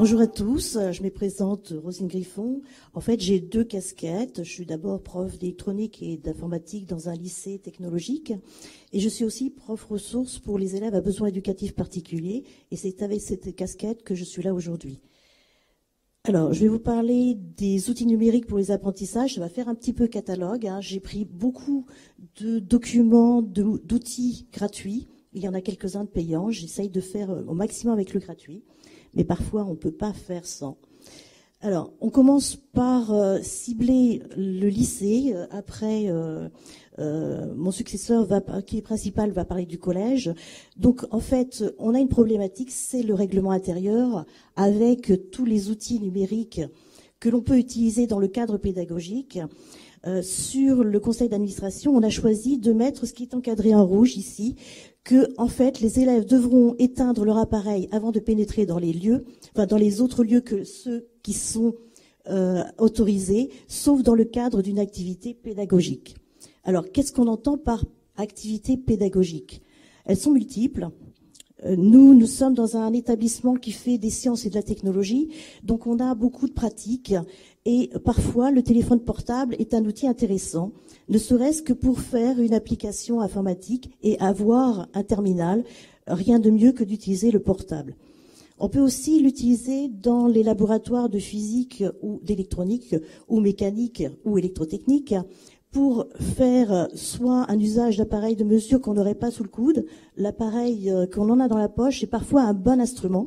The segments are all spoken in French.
Bonjour à tous, je me présente Rosine Griffon. En fait, j'ai deux casquettes. Je suis d'abord prof d'électronique et d'informatique dans un lycée technologique et je suis aussi prof ressource pour les élèves à besoins éducatifs particuliers et c'est avec cette casquette que je suis là aujourd'hui. Alors, je vais vous parler des outils numériques pour les apprentissages. Ça va faire un petit peu catalogue, hein. J'ai pris beaucoup de documents, d'outils gratuits. Il y en a quelques-uns de payants. J'essaye de faire au maximum avec le gratuit. Mais parfois, on ne peut pas faire sans. Alors, on commence par cibler le lycée. Après, mon successeur, qui est principal, va parler du collège. Donc, en fait, on a une problématique, c'est le règlement intérieur avec tous les outils numériques que l'on peut utiliser dans le cadre pédagogique. Sur le conseil d'administration, on a choisi de mettre ce qui est encadré en rouge ici, que, en fait, les élèves devront éteindre leur appareil avant de pénétrer dans les lieux, enfin, dans les autres lieux que ceux qui sont autorisés, sauf dans le cadre d'une activité pédagogique. Alors, qu'est-ce qu'on entend par activité pédagogique? Elles sont multiples. Nous sommes dans un établissement qui fait des sciences et de la technologie, donc on a beaucoup de pratiques et parfois le téléphone portable est un outil intéressant, ne serait-ce que pour faire une application informatique et avoir un terminal, rien de mieux que d'utiliser le portable. On peut aussi l'utiliser dans les laboratoires de physique ou d'électronique ou mécanique ou électrotechnique pour faire soit un usage d'appareils de mesure qu'on n'aurait pas sous le coude, l'appareil qu'on en a dans la poche est parfois un bon instrument.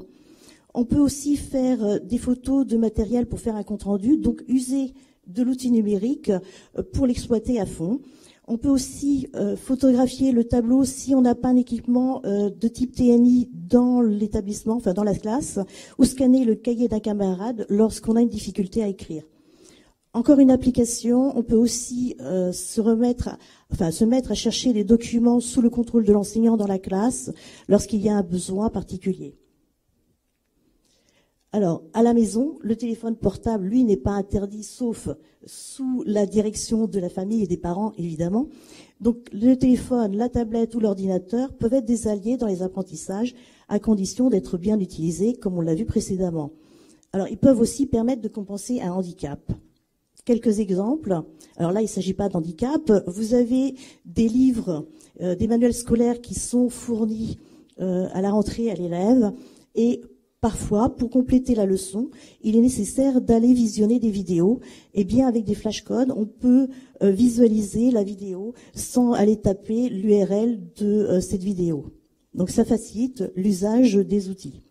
On peut aussi faire des photos de matériel pour faire un compte-rendu, donc user de l'outil numérique pour l'exploiter à fond. On peut aussi photographier le tableau si on n'a pas un équipement de type TNI dans l'établissement, enfin dans la classe, ou scanner le cahier d'un camarade lorsqu'on a une difficulté à écrire. Encore une application, on peut aussi se mettre à chercher des documents sous le contrôle de l'enseignant dans la classe lorsqu'il y a un besoin particulier. Alors, à la maison, le téléphone portable, lui, n'est pas interdit, sauf sous la direction de la famille et des parents, évidemment. Donc, le téléphone, la tablette ou l'ordinateur peuvent être des alliés dans les apprentissages, à condition d'être bien utilisés, comme on l'a vu précédemment. Alors, ils peuvent aussi permettre de compenser un handicap. Quelques exemples. Alors là, il ne s'agit pas d'handicap. Vous avez des livres, des manuels scolaires qui sont fournis à la rentrée à l'élève et parfois, pour compléter la leçon, il est nécessaire d'aller visionner des vidéos. Et bien, avec des flashcodes, on peut visualiser la vidéo sans aller taper l'URL de cette vidéo. Donc, ça facilite l'usage des outils.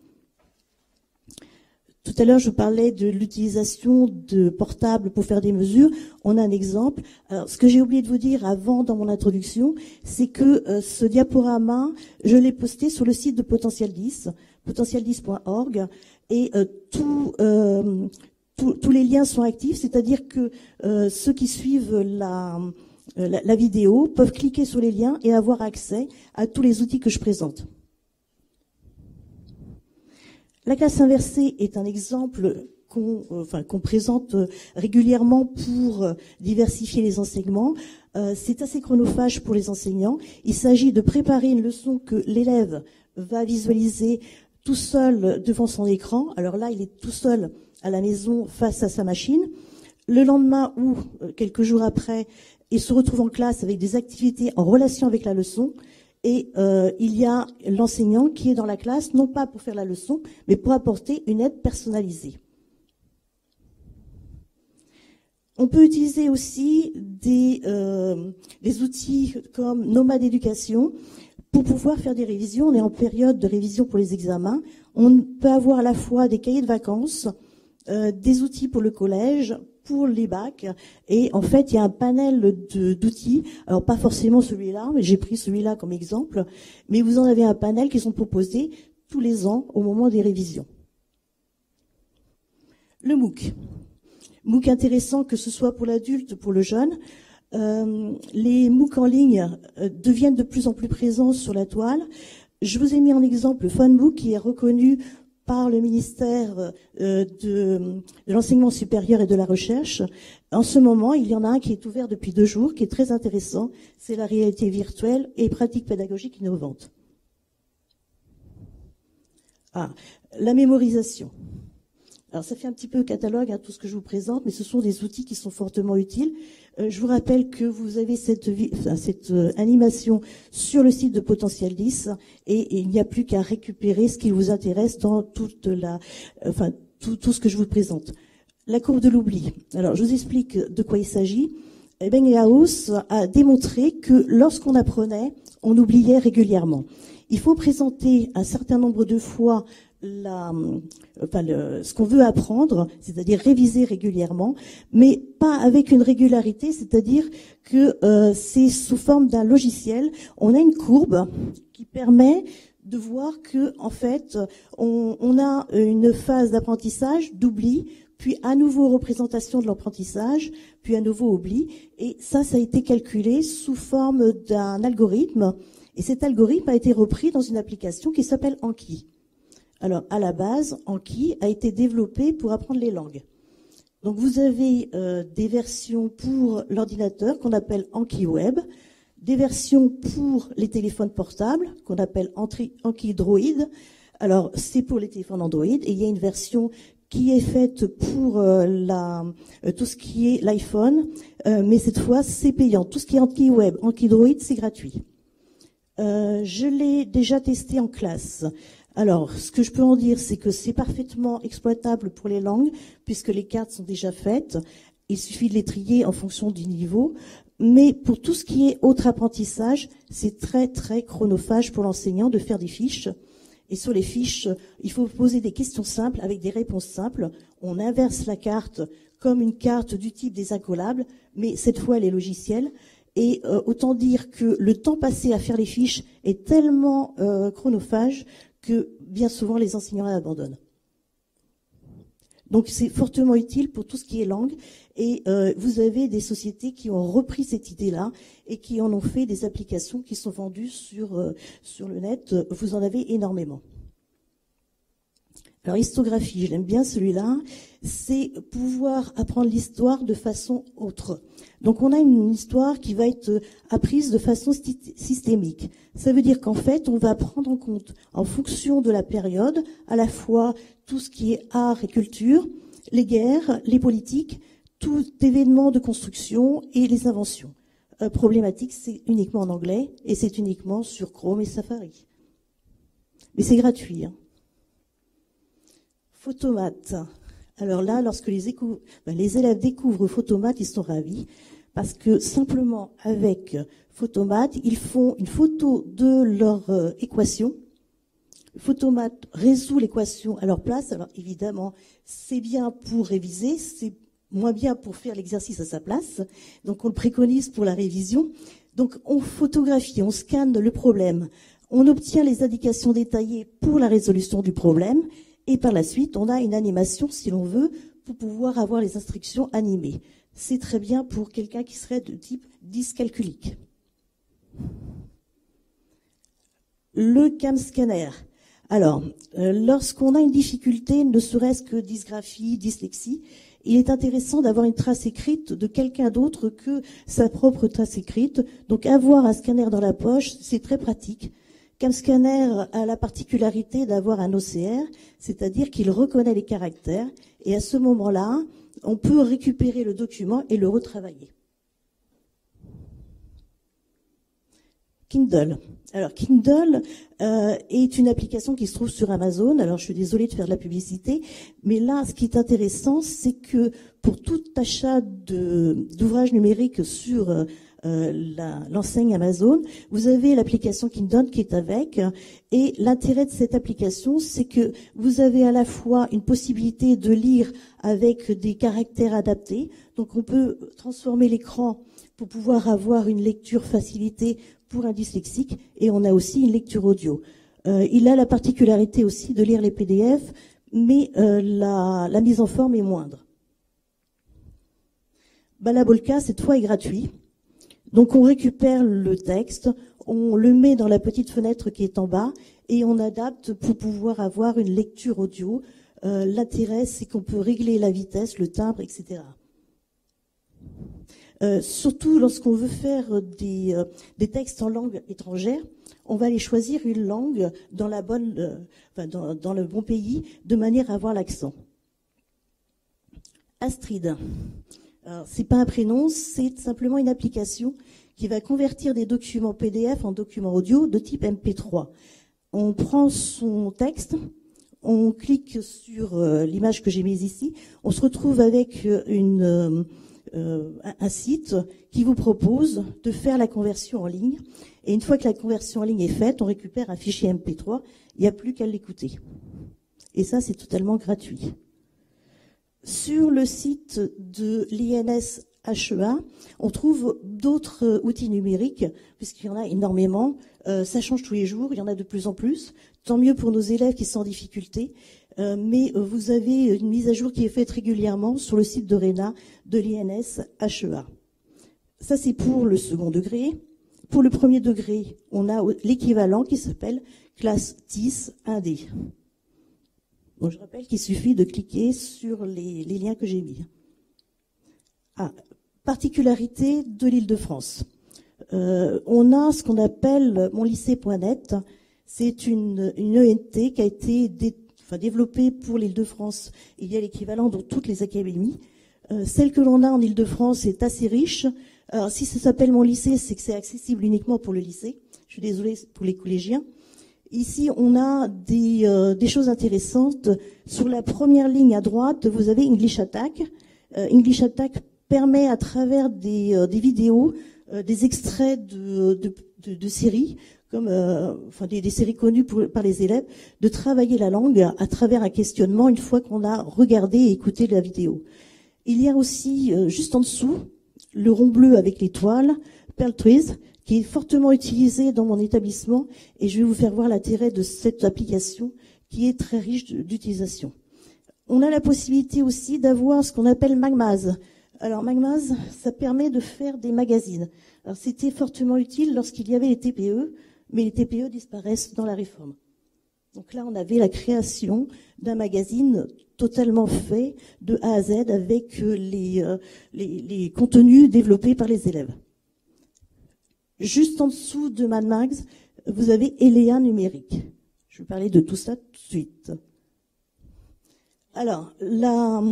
Tout à l'heure, je parlais de l'utilisation de portables pour faire des mesures. On a un exemple. Alors, ce que j'ai oublié de vous dire avant dans mon introduction, c'est que ce diaporama, je l'ai posté sur le site de Potentiel 10, potentiel10.org, et tous les liens sont actifs, c'est-à-dire que ceux qui suivent la vidéo peuvent cliquer sur les liens et avoir accès à tous les outils que je présente. La classe inversée est un exemple qu'on présente régulièrement pour diversifier les enseignements. C'est assez chronophage pour les enseignants. Il s'agit de préparer une leçon que l'élève va visualiser tout seul devant son écran. Alors là, il est tout seul à la maison face à sa machine. Le lendemain ou quelques jours après, il se retrouve en classe avec des activités en relation avec la leçon. Et il y a l'enseignant qui est dans la classe, non pas pour faire la leçon, mais pour apporter une aide personnalisée. On peut utiliser aussi des outils comme Nomad Éducation pour pouvoir faire des révisions. On est en période de révision pour les examens. On peut avoir à la fois des cahiers de vacances, des outils pour le collège, pour les bacs, et en fait, il y a un panel d'outils, alors pas forcément celui-là, mais j'ai pris celui-là comme exemple, mais vous en avez un panel qui sont proposés tous les ans au moment des révisions. Le MOOC. MOOC intéressant que ce soit pour l'adulte ou pour le jeune. Les MOOC en ligne deviennent de plus en plus présents sur la toile. Je vous ai mis en exemple le Funbook qui est reconnu par le ministère de l'enseignement supérieur et de la recherche. En ce moment, il y en a un qui est ouvert depuis 2 jours, qui est très intéressant. C'est la réalité virtuelle et pratiques pédagogiques innovantes. La mémorisation. Alors ça fait un petit peu catalogue, tout ce que je vous présente, mais ce sont des outils qui sont fortement utiles. Je vous rappelle que vous avez cette animation sur le site de Potentiel 10 et il n'y a plus qu'à récupérer ce qui vous intéresse dans tout ce que je vous présente. La courbe de l'oubli. Alors je vous explique de quoi il s'agit. Ebbinghaus a démontré que lorsqu'on apprenait, on oubliait régulièrement. Il faut présenter un certain nombre de fois ce qu'on veut apprendre, c'est-à-dire réviser régulièrement, mais pas avec une régularité, c'est-à-dire que c'est sous forme d'un logiciel. On a une courbe qui permet de voir que, en fait, on a une phase d'apprentissage, d'oubli, puis à nouveau représentation de l'apprentissage, puis à nouveau oubli, et ça a été calculé sous forme d'un algorithme, et cet algorithme a été repris dans une application qui s'appelle Anki. Alors, à la base, Anki a été développé pour apprendre les langues. Donc, vous avez des versions pour l'ordinateur qu'on appelle Anki Web, des versions pour les téléphones portables qu'on appelle Anki Droid. Alors, c'est pour les téléphones Android, et il y a une version qui est faite pour tout ce qui est l'iPhone, mais cette fois, c'est payant. Tout ce qui est Anki Web, Anki Droid, c'est gratuit. Je l'ai déjà testé en classe. Alors, ce que je peux en dire, c'est que c'est parfaitement exploitable pour les langues, puisque les cartes sont déjà faites. Il suffit de les trier en fonction du niveau. Mais pour tout ce qui est autre apprentissage, c'est très, très chronophage pour l'enseignant de faire des fiches. Et sur les fiches, il faut poser des questions simples avec des réponses simples. On inverse la carte comme une carte du type des incollables, mais cette fois, elle est logicielle. Et autant dire que le temps passé à faire les fiches est tellement chronophage que bien souvent les enseignants abandonnent. Donc c'est fortement utile pour tout ce qui est langue et vous avez des sociétés qui ont repris cette idée-là et qui en ont fait des applications qui sont vendues sur le net. Vous en avez énormément. Alors histographie, je l'aime bien celui-là, c'est pouvoir apprendre l'histoire de façon autre. Donc on a une histoire qui va être apprise de façon systémique. Ça veut dire qu'en fait, on va prendre en compte, en fonction de la période, à la fois tout ce qui est art et culture, les guerres, les politiques, tout événement de construction et les inventions. Problématique, c'est uniquement en anglais et c'est uniquement sur Chrome et Safari. Mais c'est gratuit. Photomat. Alors là, lorsque les élèves découvrent Photomat, ils sont ravis parce que simplement avec Photomat, ils font une photo de leur équation. Photomat résout l'équation à leur place. Alors évidemment, c'est bien pour réviser, c'est moins bien pour faire l'exercice à sa place. Donc on le préconise pour la révision. Donc on photographie, on scanne le problème, on obtient les indications détaillées pour la résolution du problème. Et par la suite, on a une animation, si l'on veut, pour pouvoir avoir les instructions animées. C'est très bien pour quelqu'un qui serait de type dyscalculique. Le CAM-scanner. Alors, lorsqu'on a une difficulté, ne serait-ce que dysgraphie, dyslexie, il est intéressant d'avoir une trace écrite de quelqu'un d'autre que sa propre trace écrite. Donc, avoir un scanner dans la poche, c'est très pratique. CAM-scanner a la particularité d'avoir un OCR, c'est-à-dire qu'il reconnaît les caractères, et à ce moment-là, on peut récupérer le document et le retravailler. Kindle. Alors, Kindle est une application qui se trouve sur Amazon. Alors, je suis désolée de faire de la publicité, mais là, ce qui est intéressant, c'est que pour tout achat d'ouvrages numériques sur l'enseigne Amazon, vous avez l'application Kindle qui est avec, et l'intérêt de cette application, c'est que vous avez à la fois une possibilité de lire avec des caractères adaptés, donc on peut transformer l'écran pour pouvoir avoir une lecture facilitée pour un dyslexique, et on a aussi une lecture audio. Il a la particularité aussi de lire les PDF, mais la mise en forme est moindre. Balabolka, cette fois, est gratuit. Donc on récupère le texte, on le met dans la petite fenêtre qui est en bas et on adapte pour pouvoir avoir une lecture audio. L'intérêt, c'est qu'on peut régler la vitesse, le timbre, etc. Surtout lorsqu'on veut faire des textes en langue étrangère, on va aller choisir une langue dans la bonne, dans le bon pays, de manière à avoir l'accent. Astrid. Alors, c'est pas un prénom, c'est simplement une application qui va convertir des documents PDF en documents audio de type MP3. On prend son texte, on clique sur l'image que j'ai mise ici, on se retrouve avec un site qui vous propose de faire la conversion en ligne. Et une fois que la conversion en ligne est faite, on récupère un fichier MP3, il n'y a plus qu'à l'écouter. Et ça, c'est totalement gratuit. Sur le site de l'INS HEA, on trouve d'autres outils numériques, puisqu'il y en a énormément. Ça change tous les jours, il y en a de plus en plus. Tant mieux pour nos élèves qui sont en difficulté. Mais vous avez une mise à jour qui est faite régulièrement sur le site de RENA de l'INS HEA. Ça, c'est pour le second degré. Pour le premier degré, on a l'équivalent qui s'appelle classe TIS 1D. Donc, je rappelle qu'il suffit de cliquer sur les liens que j'ai mis. Particularité de l'Île-de-France. On a ce qu'on appelle monlycée.net. C'est une ENT qui a été développée pour l'Île-de-France. Il y a l'équivalent dans toutes les académies. Celle que l'on a en Île-de-France est assez riche. Alors, si ça s'appelle Mon Lycée, c'est que c'est accessible uniquement pour le lycée. Je suis désolée pour les collégiens. Ici, on a des choses intéressantes. Sur la première ligne à droite, vous avez English Attack. English Attack permet à travers des vidéos, des extraits de séries, comme des séries connues par les élèves, de travailler la langue à travers un questionnement une fois qu'on a regardé et écouté la vidéo. Il y a aussi, juste en dessous, le rond bleu avec l'étoile, Pearl Trees, qui est fortement utilisé dans mon établissement, et je vais vous faire voir l'intérêt de cette application qui est très riche d'utilisation. On a la possibilité aussi d'avoir ce qu'on appelle Magmaz. Alors Magmaz, ça permet de faire des magazines. Alors c'était fortement utile lorsqu'il y avait les TPE, mais les TPE disparaissent dans la réforme. Donc là, on avait la création d'un magazine totalement fait de A à Z avec les contenus développés par les élèves. Juste en dessous de Mad Max, vous avez Eléa numérique. Je vais parler de tout ça tout de suite. Alors, là,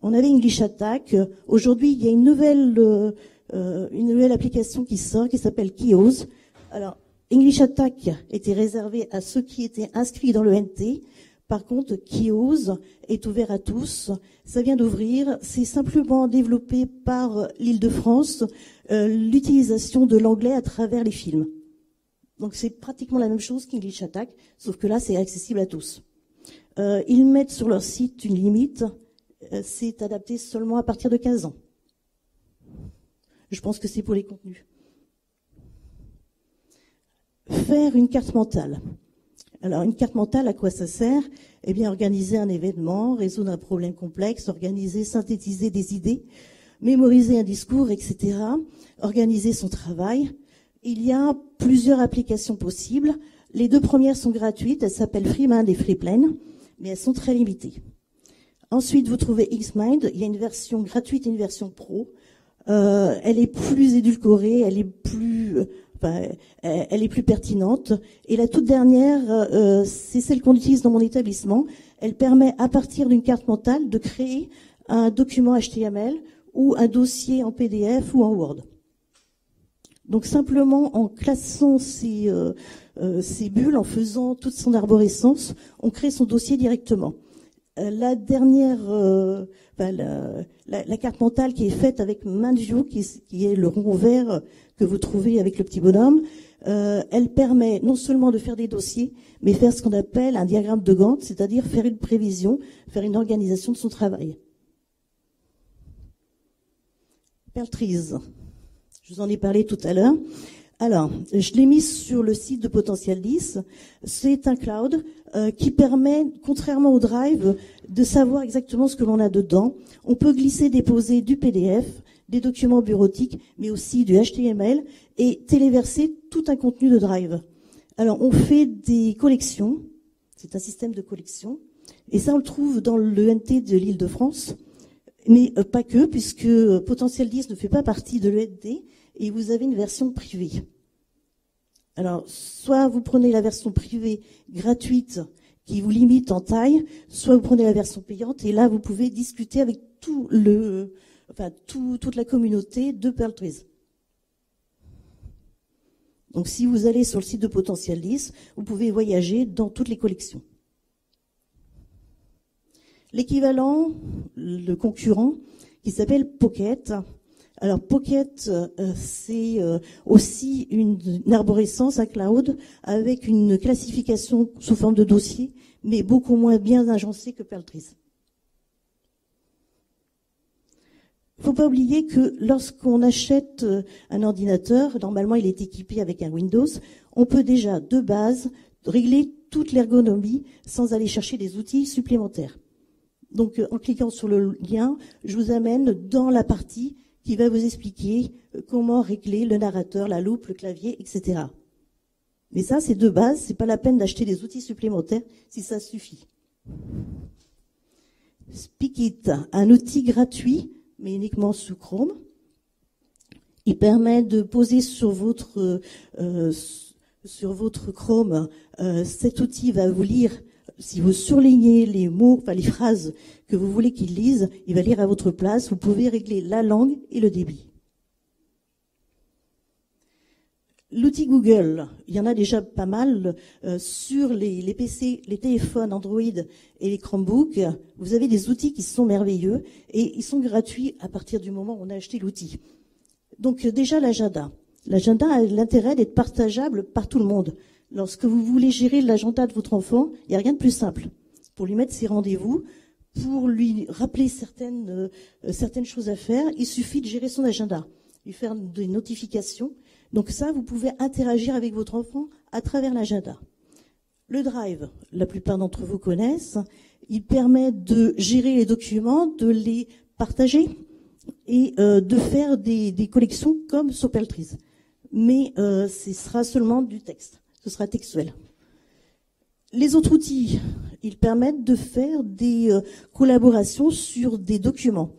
on avait English Attack. Aujourd'hui, il y a une nouvelle application qui sort, qui s'appelle Kios. Alors, English Attack était réservé à ceux qui étaient inscrits dans le NT. Par contre, Kios est ouvert à tous. Ça vient d'ouvrir. C'est simplement développé par l'Île-de-France, l'utilisation de l'anglais à travers les films. Donc, c'est pratiquement la même chose qu'English Attack, sauf que là, c'est accessible à tous. Ils mettent sur leur site une limite. C'est adapté seulement à partir de 15 ans. Je pense que c'est pour les contenus. Faire une carte mentale. Alors, une carte mentale, à quoi ça sert? Eh bien, organiser un événement, résoudre un problème complexe, organiser, synthétiser des idées, mémoriser un discours, etc. Organiser son travail. Il y a plusieurs applications possibles. Les deux premières sont gratuites. Elles s'appellent FreeMind et FreePlan, mais elles sont très limitées. Ensuite, vous trouvez Xmind. Il y a une version gratuite et une version pro. Elle est plus édulcorée, elle est plus pertinente. Et la toute dernière, c'est celle qu'on utilise dans mon établissement. Elle permet, à partir d'une carte mentale, de créer un document HTML ou un dossier en PDF ou en Word. Donc simplement en classant ces bulles, en faisant toute son arborescence, on crée son dossier directement. La dernière, la carte mentale qui est faite avec MindView, qui est le rond vert que vous trouvez avec le petit bonhomme, elle permet non seulement de faire des dossiers, mais faire ce qu'on appelle un diagramme de Gantt, c'est-à-dire faire une prévision, faire une organisation de son travail. Pearl Trees, je vous en ai parlé tout à l'heure. Alors, je l'ai mis sur le site de Potentiel 10. C'est un cloud qui permet, contrairement au Drive, de savoir exactement ce que l'on a dedans. On peut glisser, déposer du PDF, des documents bureautiques, mais aussi du HTML et téléverser tout un contenu de Drive. Alors, on fait des collections. C'est un système de collection. Et ça, on le trouve dans le NT de l'Île-de-France. Mais pas que, puisque Potentiel 10 ne fait pas partie de l'ENT et vous avez une version privée. Alors, soit vous prenez la version privée gratuite qui vous limite en taille, soit vous prenez la version payante et là vous pouvez discuter avec toute la communauté de Pearl Trees. Donc si vous allez sur le site de Potential List, vous pouvez voyager dans toutes les collections. L'équivalent, le concurrent, qui s'appelle Pocket. Alors Pocket, c'est aussi une arborescence, un cloud, avec une classification sous forme de dossier, mais beaucoup moins bien agencée que Pearl Trees. Il ne faut pas oublier que lorsqu'on achète un ordinateur, normalement il est équipé avec un Windows, on peut déjà de base régler toute l'ergonomie sans aller chercher des outils supplémentaires. Donc en cliquant sur le lien, je vous amène dans la partie qui va vous expliquer comment régler le narrateur, la loupe, le clavier, etc. Mais ça, c'est de base, c'est pas la peine d'acheter des outils supplémentaires si ça suffit. Speakit, un outil gratuit, mais uniquement sous Chrome. Il permet de poser sur votre Chrome, cet outil va vous lire, si vous surlignez les mots, enfin les phrases que vous voulez qu'il lise, il va lire à votre place. Vous pouvez régler la langue et le débit. L'outil Google, il y en a déjà pas mal sur les PC, les téléphones Android et les Chromebooks. Vous avez des outils qui sont merveilleux et ils sont gratuits à partir du moment où on a acheté l'outil. Donc déjà l'agenda. L'agenda a l'intérêt d'être partageable par tout le monde. Lorsque vous voulez gérer l'agenda de votre enfant, il n'y a rien de plus simple. Pour lui mettre ses rendez-vous, pour lui rappeler certaines choses à faire, il suffit de gérer son agenda, lui faire des notifications. Donc ça, vous pouvez interagir avec votre enfant à travers l'agenda. Le Drive, la plupart d'entre vous connaissent, il permet de gérer les documents, de les partager et de faire des collections comme sur Pearl Trees. Mais ce sera seulement du texte. Ce sera textuel. Les autres outils, ils permettent de faire des collaborations sur des documents.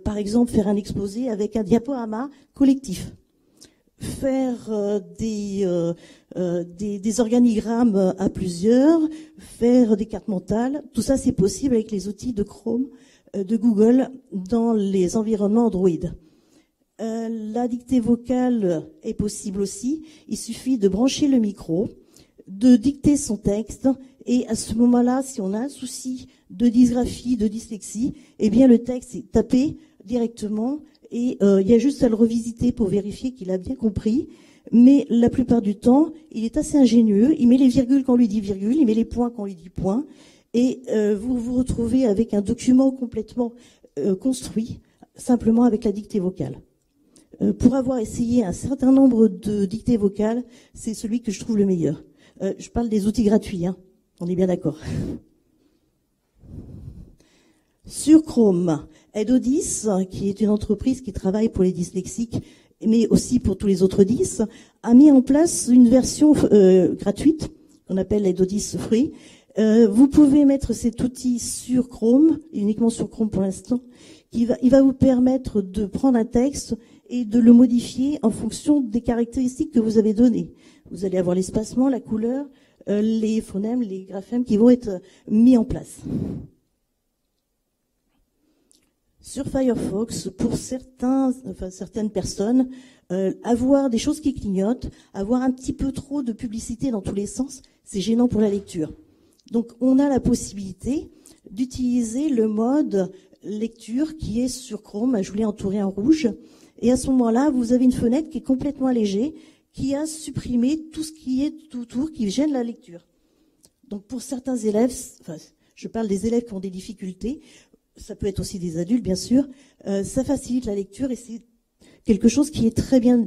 Par exemple, faire un exposé avec un diaporama collectif. Faire des organigrammes à plusieurs, faire des cartes mentales. Tout ça, c'est possible avec les outils de Chrome, de Google, dans les environnements Android. La dictée vocale est possible aussi. Il suffit de brancher le micro, de dicter son texte, et à ce moment-là, si on a un souci de dysgraphie, de dyslexie, eh bien le texte est tapé directement et il y a juste à le revisiter pour vérifier qu'il a bien compris. Mais la plupart du temps, il est assez ingénieux. Il met les virgules quand on lui dit virgule, il met les points quand on lui dit point, et vous vous retrouvez avec un document complètement construit, simplement avec la dictée vocale. Pour avoir essayé un certain nombre de dictées vocales, c'est celui que je trouve le meilleur. Je parle des outils gratuits, hein. On est bien d'accord. Sur Chrome, Edodis, qui est une entreprise qui travaille pour les dyslexiques, mais aussi pour tous les autres 10, a mis en place une version gratuite, qu'on appelle Edodis Free. Vous pouvez mettre cet outil sur Chrome, uniquement sur Chrome pour l'instant, il va vous permettre de prendre un texte et de le modifier en fonction des caractéristiques que vous avez données. Vous allez avoir l'espacement, la couleur, les phonèmes, les graphèmes qui vont être mis en place. Sur Firefox, pour certaines personnes, avoir des choses qui clignotent, avoir un petit peu trop de publicité dans tous les sens, c'est gênant pour la lecture. Donc on a la possibilité d'utiliser le mode lecture qui est sur Chrome. Je vous l'ai entouré en rouge. Et à ce moment-là, vous avez une fenêtre qui est complètement allégée, qui a supprimé tout ce qui est tout autour, qui gêne la lecture. Donc pour certains élèves, je parle des élèves qui ont des difficultés, ça peut être aussi des adultes bien sûr, ça facilite la lecture et c'est quelque chose qui est très bien,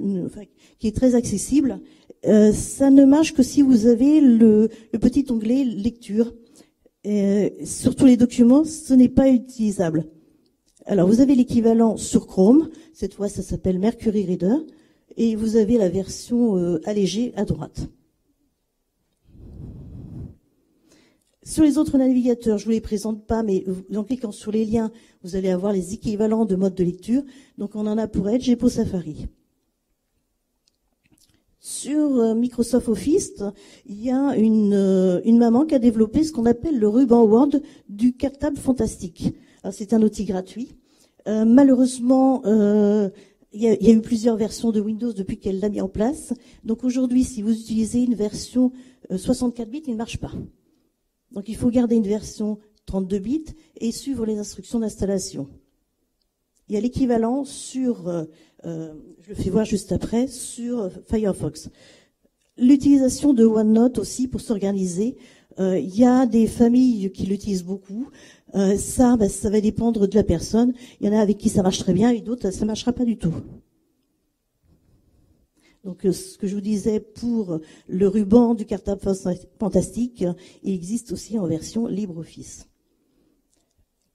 qui est très accessible. Ça ne marche que si vous avez le petit onglet lecture. Sur tous les documents, ce n'est pas utilisable. Alors vous avez l'équivalent sur Chrome, cette fois ça s'appelle Mercury Reader, et vous avez la version allégée à droite. Sur les autres navigateurs, je ne vous les présente pas, mais en cliquant sur les liens, vous allez avoir les équivalents de modes de lecture. Donc on en a pour Edge et pour Safari. Sur Microsoft Office, il y a une maman qui a développé ce qu'on appelle le ruban Word du cartable fantastique. Alors, c'est un outil gratuit. Malheureusement, il y a eu plusieurs versions de Windows depuis qu'elle l'a mis en place. Donc aujourd'hui, si vous utilisez une version 64 bits, il ne marche pas. Donc il faut garder une version 32 bits et suivre les instructions d'installation. Il y a l'équivalent sur, je le fais voir juste après, sur Firefox. L'utilisation de OneNote aussi pour s'organiser. Il y a des familles qui l'utilisent beaucoup. Ça va dépendre de la personne. Il y en a avec qui ça marche très bien et d'autres, ça ne marchera pas du tout. Donc, ce que je vous disais pour le ruban du cartable fantastique, il existe aussi en version LibreOffice.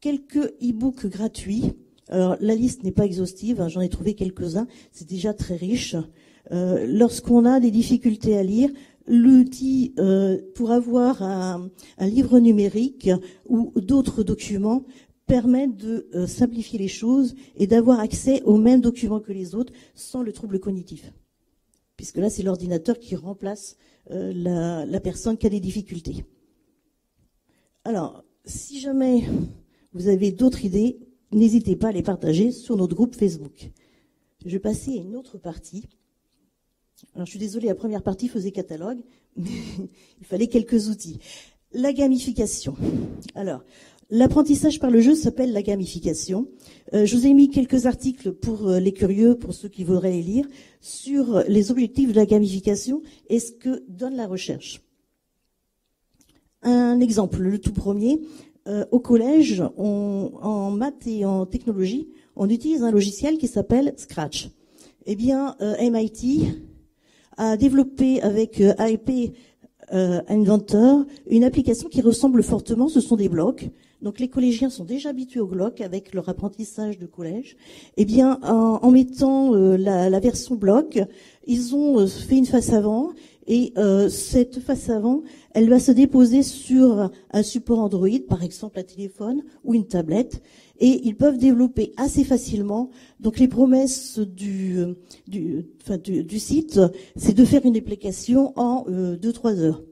Quelques e-books gratuits. Alors, la liste n'est pas exhaustive, hein, j'en ai trouvé quelques-uns, c'est déjà très riche. Lorsqu'on a des difficultés à lire, l'outil pour avoir un livre numérique ou d'autres documents permet de simplifier les choses et d'avoir accès aux mêmes documents que les autres sans le trouble cognitif. Puisque là, c'est l'ordinateur qui remplace la personne qui a des difficultés. Alors, si jamais vous avez d'autres idées, n'hésitez pas à les partager sur notre groupe Facebook. Je vais passer à une autre partie. Alors, je suis désolée, la première partie faisait catalogue, mais il fallait quelques outils. La gamification. Alors, l'apprentissage par le jeu s'appelle la gamification. Je vous ai mis quelques articles pour les curieux, pour ceux qui voudraient les lire, sur les objectifs de la gamification et ce que donne la recherche. Un exemple, le tout premier. Au collège, en maths et en technologie, on utilise un logiciel qui s'appelle Scratch. Eh bien, MIT a développé avec IP Inventor une application qui ressemble fortement, ce sont des blocs. Donc les collégiens sont déjà habitués aux blocs avec leur apprentissage de collège. Eh bien, en mettant la version bloc, ils ont fait une face avant et cette face avant, elle va se déposer sur un support Android, par exemple un téléphone ou une tablette, et ils peuvent développer assez facilement. Donc les promesses du site, c'est de faire une application en 2-3 heures,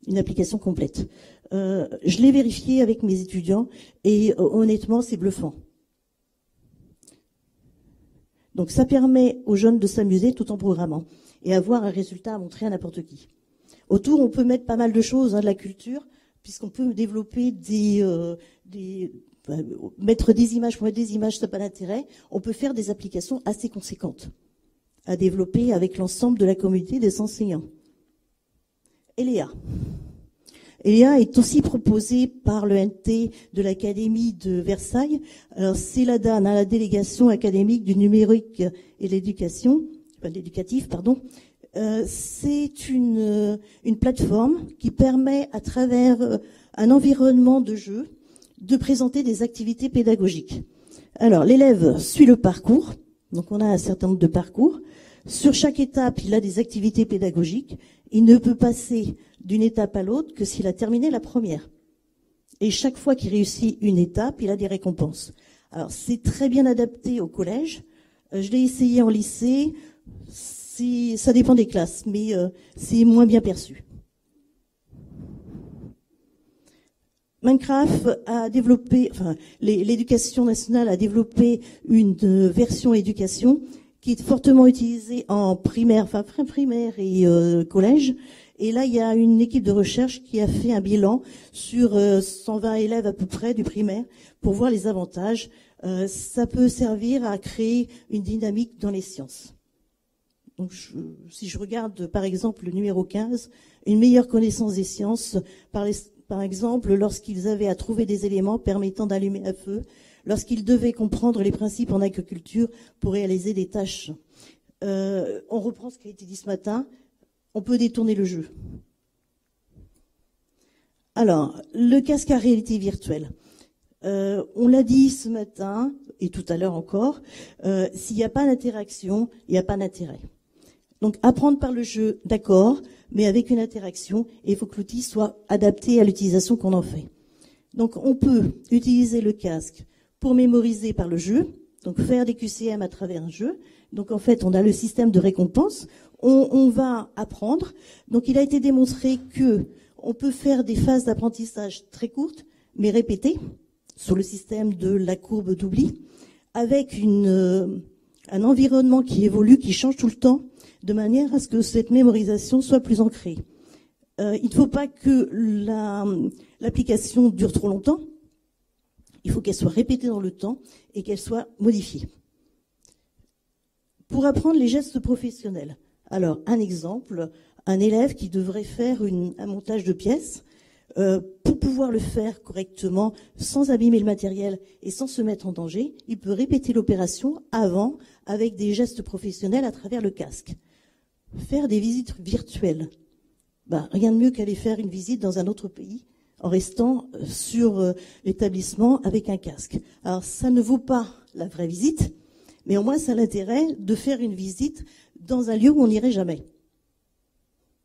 une application complète. Je l'ai vérifié avec mes étudiants et honnêtement, c'est bluffant. Donc ça permet aux jeunes de s'amuser tout en programmant et avoir un résultat à montrer à n'importe qui. Autour, on peut mettre pas mal de choses, de la culture, puisqu'on peut développer mettre des images, pour mettre des images, ça n'a pas d'intérêt. On peut faire des applications assez conséquentes à développer avec l'ensemble de la communauté des enseignants. ELEA. ELEA est aussi proposé par l'ENT de l'Académie de Versailles. Alors, c'est la DAN, la délégation académique du numérique et l'éducatif, pardon. C'est une plateforme qui permet, à travers un environnement de jeu, de présenter des activités pédagogiques. Alors, l'élève suit le parcours. Donc, on a un certain nombre de parcours. Sur chaque étape, il a des activités pédagogiques. Il ne peut passer d'une étape à l'autre que s'il a terminé la première. Et chaque fois qu'il réussit une étape, il a des récompenses. Alors, c'est très bien adapté au collège. Je l'ai essayé en lycée. Ça dépend des classes, mais c'est moins bien perçu. Minecraft a développé, l'éducation nationale a développé une version éducation qui est fortement utilisée en primaire, primaire et collège. Et là, il y a une équipe de recherche qui a fait un bilan sur 120 élèves à peu près du primaire pour voir les avantages. Ça peut servir à créer une dynamique dans les sciences. Donc, si je regarde, par exemple, le numéro 15, une meilleure connaissance des sciences, par exemple, lorsqu'ils avaient à trouver des éléments permettant d'allumer un feu, lorsqu'ils devaient comprendre les principes en agriculture pour réaliser des tâches. On reprend ce qui a été dit ce matin, on peut détourner le jeu. Alors, le casque à réalité virtuelle. On l'a dit ce matin, et tout à l'heure encore, s'il n'y a pas d'interaction, il n'y a pas d'intérêt. Donc, apprendre par le jeu, d'accord, mais avec une interaction, et il faut que l'outil soit adapté à l'utilisation qu'on en fait. Donc, on peut utiliser le casque pour mémoriser par le jeu, Donc faire des QCM à travers un jeu. Donc en fait, on a le système de récompense. On va apprendre. Donc il a été démontré que on peut faire des phases d'apprentissage très courtes, mais répétées, sur le système de la courbe d'oubli, avec un environnement qui évolue, qui change tout le temps, de manière à ce que cette mémorisation soit plus ancrée. Il ne faut pas que l'application dure trop longtemps. Il faut qu'elle soit répétée dans le temps et qu'elle soit modifiée. Pour apprendre les gestes professionnels. Alors, un exemple, un élève qui devrait faire un montage de pièces, pour pouvoir le faire correctement, sans abîmer le matériel et sans se mettre en danger, il peut répéter l'opération avant avec des gestes professionnels à travers le casque. Faire des visites virtuelles. Rien de mieux qu'aller faire une visite dans un autre pays en restant sur l'établissement avec un casque. Alors, ça ne vaut pas la vraie visite, mais au moins, ça a l'intérêt de faire une visite dans un lieu où on n'irait jamais.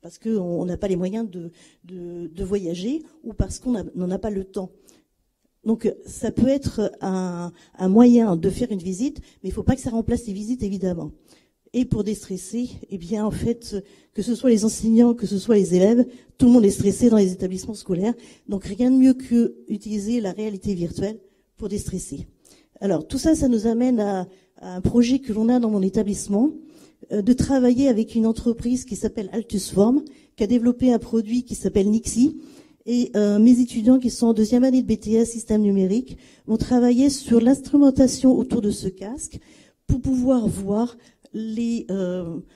Parce qu'on n'a pas les moyens de voyager ou parce qu'on n'en a pas le temps. Donc, ça peut être un moyen de faire une visite, mais il ne faut pas que ça remplace les visites, évidemment. Et pour déstresser, en fait, que ce soit les enseignants, que ce soit les élèves, tout le monde est stressé dans les établissements scolaires. Donc, rien de mieux que utiliser la réalité virtuelle pour déstresser. Alors, tout ça, ça nous amène à un projet que l'on a dans mon établissement, de travailler avec une entreprise qui s'appelle Altusform, qui a développé un produit qui s'appelle Nixie. Et mes étudiants qui sont en deuxième année de BTS système numérique vont travailler sur l'instrumentation autour de ce casque pour pouvoir voir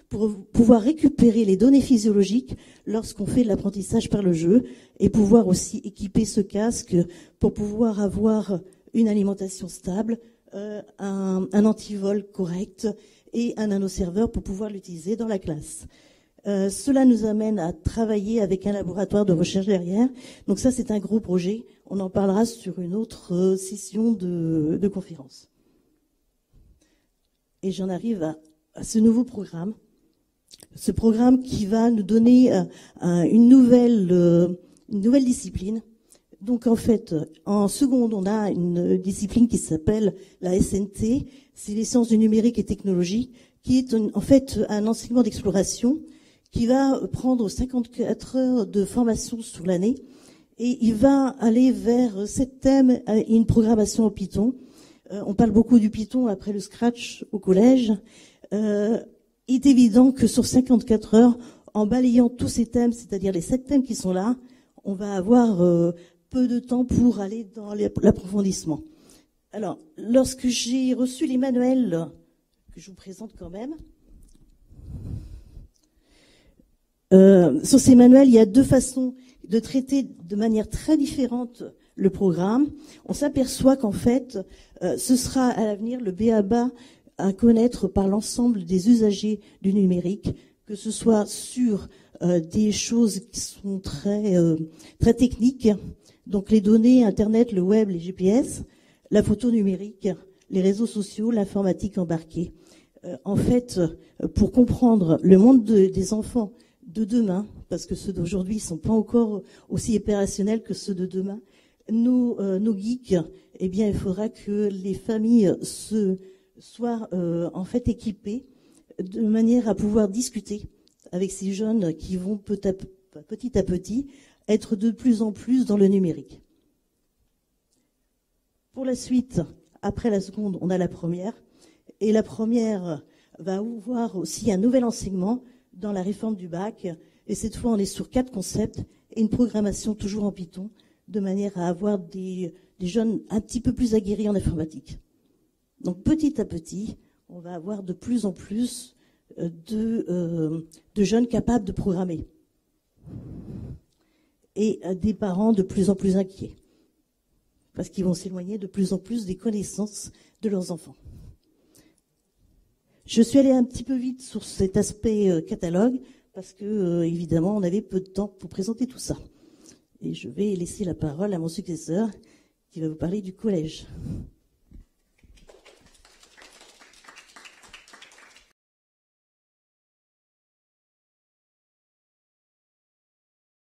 pour pouvoir récupérer les données physiologiques lorsqu'on fait de l'apprentissage par le jeu et pouvoir aussi équiper ce casque pour pouvoir avoir une alimentation stable, un antivol correct et un nanoserveur pour pouvoir l'utiliser dans la classe. Cela nous amène à travailler avec un laboratoire de recherche derrière. Donc ça, c'est un gros projet. On en parlera sur une autre session de conférence. Et j'en arrive à ce nouveau programme. Ce programme qui va nous donner une nouvelle discipline. Donc en fait, en seconde, on a une discipline qui s'appelle la SNT, c'est les sciences du numérique et technologie, qui est en fait un enseignement d'exploration qui va prendre 54 heures de formation sur l'année et il va aller vers 7 thèmes et une programmation en Python. On parle beaucoup du Python après le Scratch au collège. Il est évident que sur 54 heures, en balayant tous ces thèmes, c'est-à-dire les 7 thèmes qui sont là, on va avoir peu de temps pour aller dans l'approfondissement. Alors, lorsque j'ai reçu les manuels, que je vous présente quand même, sur ces manuels, il y a 2 façons de traiter de manière très différente le programme. On s'aperçoit qu'en fait, ce sera à l'avenir le b.a.-ba à connaître par l'ensemble des usagers du numérique, que ce soit sur des choses qui sont très techniques, donc les données, Internet, le web, les GPS, la photo numérique, les réseaux sociaux, l'informatique embarquée. En fait, pour comprendre le monde des enfants de demain, parce que ceux d'aujourd'hui ne sont pas encore aussi opérationnels que ceux de demain, nos geeks, il faudra que les familles soient en fait équipées de manière à pouvoir discuter avec ces jeunes qui vont petit à petit être de plus en plus dans le numérique. Pour la suite, après la seconde, on a la première. Et la première va avoir aussi un nouvel enseignement dans la réforme du bac. Et cette fois, on est sur 4 concepts et une programmation toujours en Python, de manière à avoir des jeunes un petit peu plus aguerris en informatique. Donc petit à petit, on va avoir de plus en plus de jeunes capables de programmer. Et des parents de plus en plus inquiets, parce qu'ils vont s'éloigner de plus en plus des connaissances de leurs enfants. Je suis allée un petit peu vite sur cet aspect catalogue, parce que, évidemment, on avait peu de temps pour présenter tout ça. Et je vais laisser la parole à mon successeur, qui va vous parler du collège.